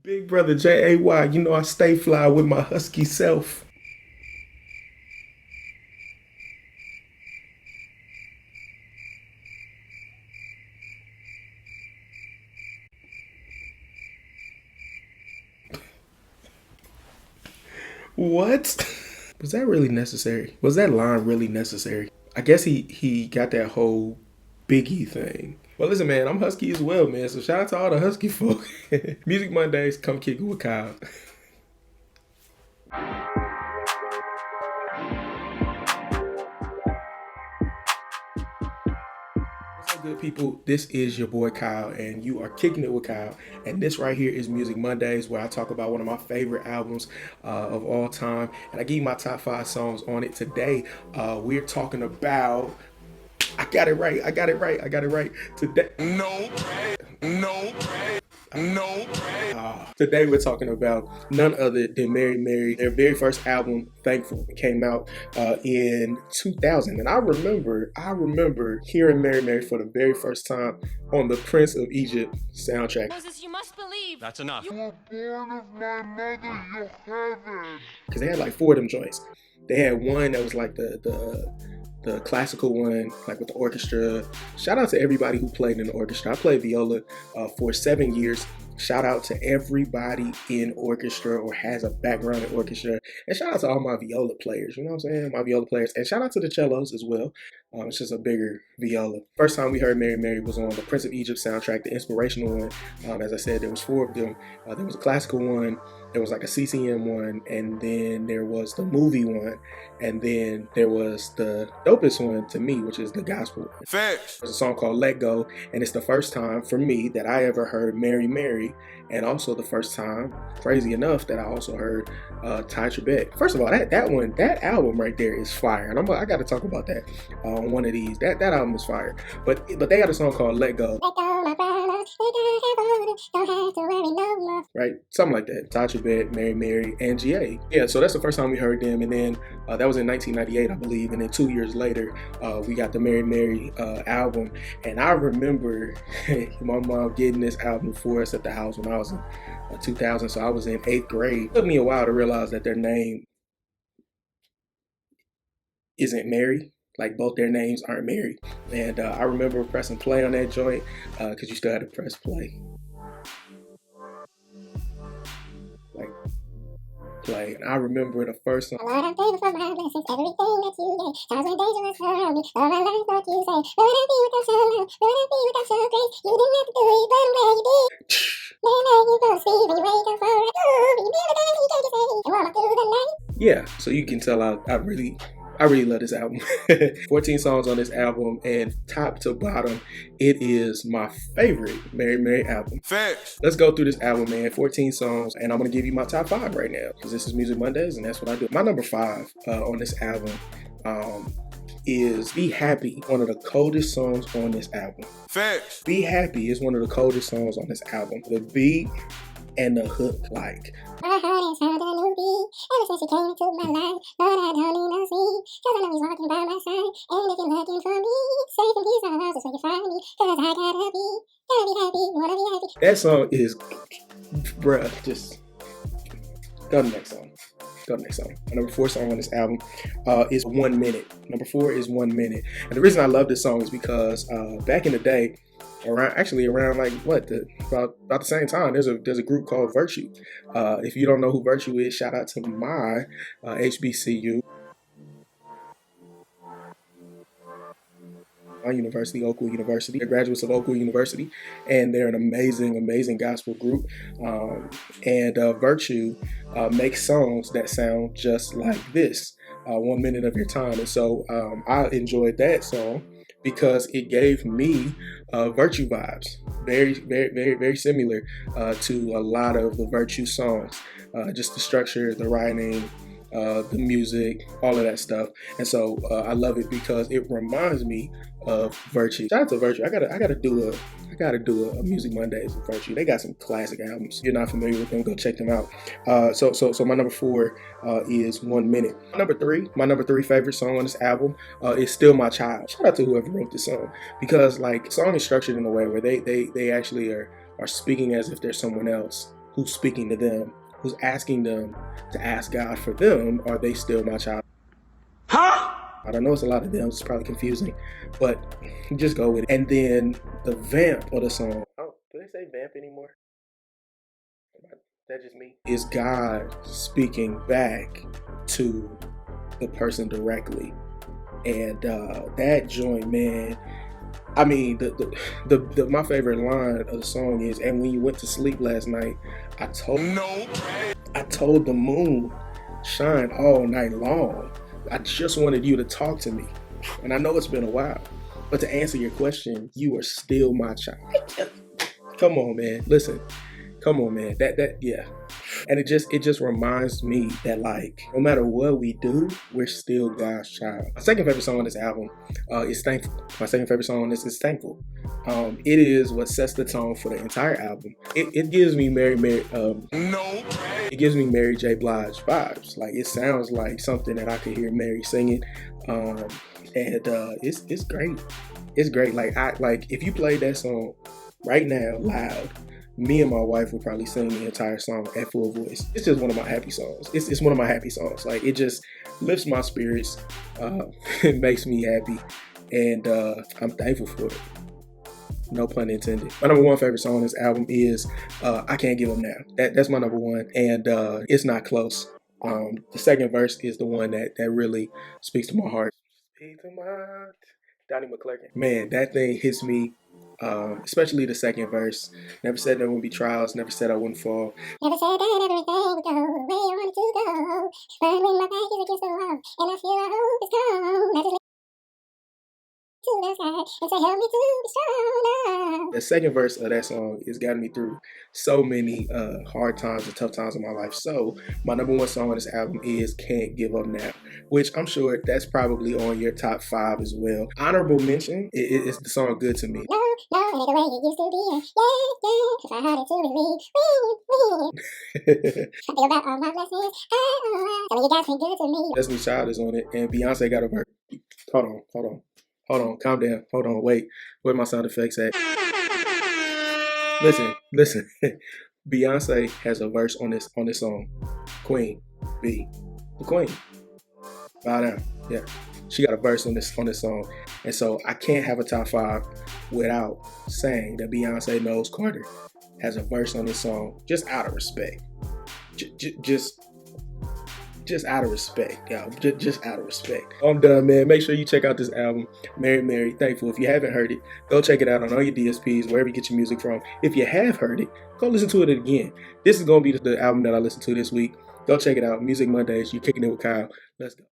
Big brother JAY, you know I stay fly with my husky self. What? Was that really necessary? Was that line really necessary? I guess he got that whole Biggie thing. Well, listen, man, I'm husky as well, man. So shout out to all the husky folk. Music Mondays, come kick it with Kyle. What's up, good people? This is your boy Kyle, and you are kicking it with Kyle. And this right here is Music Mondays, where I talk about one of my favorite albums of all time, and I give you my top 5 songs on it. Today, we're talking about. I got it right. I got it right. I got it right. Today. No. No. No. Today we're talking about none other than Mary Mary. Their very first album, Thankful, came out in 2000, and I remember hearing Mary Mary for the very first time on the Prince of Egypt soundtrack. Moses, you must believe. That's enough. You were born of my mother, your heaven. Because they had like 4 of them joints. They had one that was like the classical one, like with the orchestra. Shout out to everybody who played in the orchestra. I played viola for 7 years. Shout out to everybody in orchestra or has a background in orchestra. And shout out to all my viola players, you know what I'm saying? My viola players. And shout out to the cellos as well. It's just a bigger viola. First time we heard Mary Mary was on the Prince of Egypt soundtrack, the inspirational one. As I said, there was 4 of them. There was a classical one, there was like a CCM one, and then there was the movie one, and then there was the dopest one to me, which is the gospel one. Facts. There's a song called Let Go, and it's the first time for me that I ever heard Mary Mary, and also the first time, crazy enough, that I also heard Ty Trebek. First of all, that album right there is fire, and I got to talk about that on one of these. That album is fire, but they got a song called Let Go. Let go, my brother. Don't have to worry no more. Right, something like that. Ty Trebek, Mary Mary, and GA. Yeah, so that's the first time we heard them, and then that was in 1998, I believe, and then 2 years later, we got the Mary Mary album, and I remember my mom getting this album for us at the house when I was in 2000, so I was in 8th grade. It took me a while to realize that their name isn't Mary. Like, both their names aren't Mary. And I remember pressing play on that joint because you still had to press play. Like, play. And I remember the first song. Lord, I'm thankful for my blessings, everything that you gave. Times when dangerous around me, all my life what you say. Lord, I be without your love, Lord, I be without your grace. You didn't have to do it, but I'm glad you did. Man, you go sleep when you wake up for it. Oh, you never done, you can't say. And warm up through the night. Yeah, so you can tell I really love this album. 14 songs on this album, and top to bottom, it is my favorite Mary Mary album. Facts. Let's go through this album, man. 14 songs, and I'm gonna give you my top 5 right now because this is Music Mondays, and that's what I do. My number 5 on this album is Be Happy, one of the coldest songs on this album. Facts. Be Happy is one of the coldest songs on this album. The beat and the hook, like. My heart has found a new beat ever since you came into my life. Lord, I don't need no sleep, cause I know he's walking by my side. And if you're looking for me, safe and peace, I'll just where you find me. Cause I gotta be happy, wanna be happy. That song is, bruh, just go to the next song. Go to the next song. My number 4 song on this album is 1 Minute. Number 4 is 1 Minute. And the reason I love this song is because back in the day, around like about the same time, there's a group called Virtue. If you don't know who Virtue is, shout out to my HBCU, my university, Oakwood University. They're graduates of Oakwood University, and they're an amazing gospel group. And Virtue makes songs that sound just like this, 1 minute of your time. And so I enjoyed that song because it gave me Virtue vibes, very similar to a lot of the Virtue songs. Just the structure, the writing, the music, all of that stuff. And so I love it because it reminds me of Virtue. Shout out to Virtue. I gotta do a Music Mondays with Virtue. They got some classic albums. If you're not familiar with them, go check them out. So my number 4 is 1 Minute. My number three favorite song on this album is Still My Child. Shout out to whoever wrote this song, because like the song is structured in a way where they actually are speaking as if they're someone else. who's speaking to them, who's asking them to ask God for them, are they still my child? Huh? I don't know, it's a lot of them, it's probably confusing, but just go with it. And then the vamp of the song, oh, do they say vamp anymore? That's just me. Is God speaking back to the person directly. And that joint, man, I mean, my favorite line of the song is, and when you went to sleep last night, I told the moon, shine all night long. I just wanted you to talk to me. And I know it's been a while, but to answer your question, you are still my child. Come on, man. Listen. Come on, man. Yeah. And it just reminds me that, like, no matter what we do, we're still God's child. My second favorite song on this album is Thankful. My second favorite song on this is Thankful. It is what sets the tone for the entire album. It gives me it gives me Mary J. Blige vibes. Like, it sounds like something that I could hear Mary singing. And it's great. It's great. Like if you played that song right now loud, me and my wife would probably sing the entire song at full voice. It's just one of my happy songs. It's one of my happy songs. Like, it just lifts my spirits. It makes me happy, and I'm thankful for it. No pun intended. My number one favorite song on this album is I Can't Give Up Now. That's my number one, and it's not close. The second verse is the one that really speaks to my heart. Speak to my heart. Donnie McClurkin. Man, that thing hits me. Especially the second verse. Never said there wouldn't be trials, never said I wouldn't fall. Never said that everything would go where you wanted to go. But when my back is against the wall and I feel I hope is gone, to the sky and say help me to be strong. The second verse of that song has gotten me through so many hard times and tough times in my life. So my number one song on this album is Can't Give Up Now, which I'm sure that's probably on your top 5 as well. Honorable mention is the song Good to Me. No, it ain't the way it used to be. Yeah, if I had it to me. I think about all my blessings. Some of you guys been good to me. Destiny's Child is on it, and Beyonce got a verse. Hold on, calm down. Hold on, wait. Where my sound effects at? Listen. Beyonce has a verse on this song. Queen, B, the Queen. Bow down. Yeah, she got a verse on this song, and so I can't have a top 5 without saying that Beyonce knows Carter has a verse on this song, just out of respect. Just out of respect, y'all. Just out of respect. I'm done, man. Make sure you check out this album, Mary, Thankful. If you haven't heard it, go check it out on all your DSPs, wherever you get your music from. If you have heard it, go listen to it again. This is going to be the album that I listened to this week. Go check it out. Music Mondaze. You kicking it with Kyle. Let's go.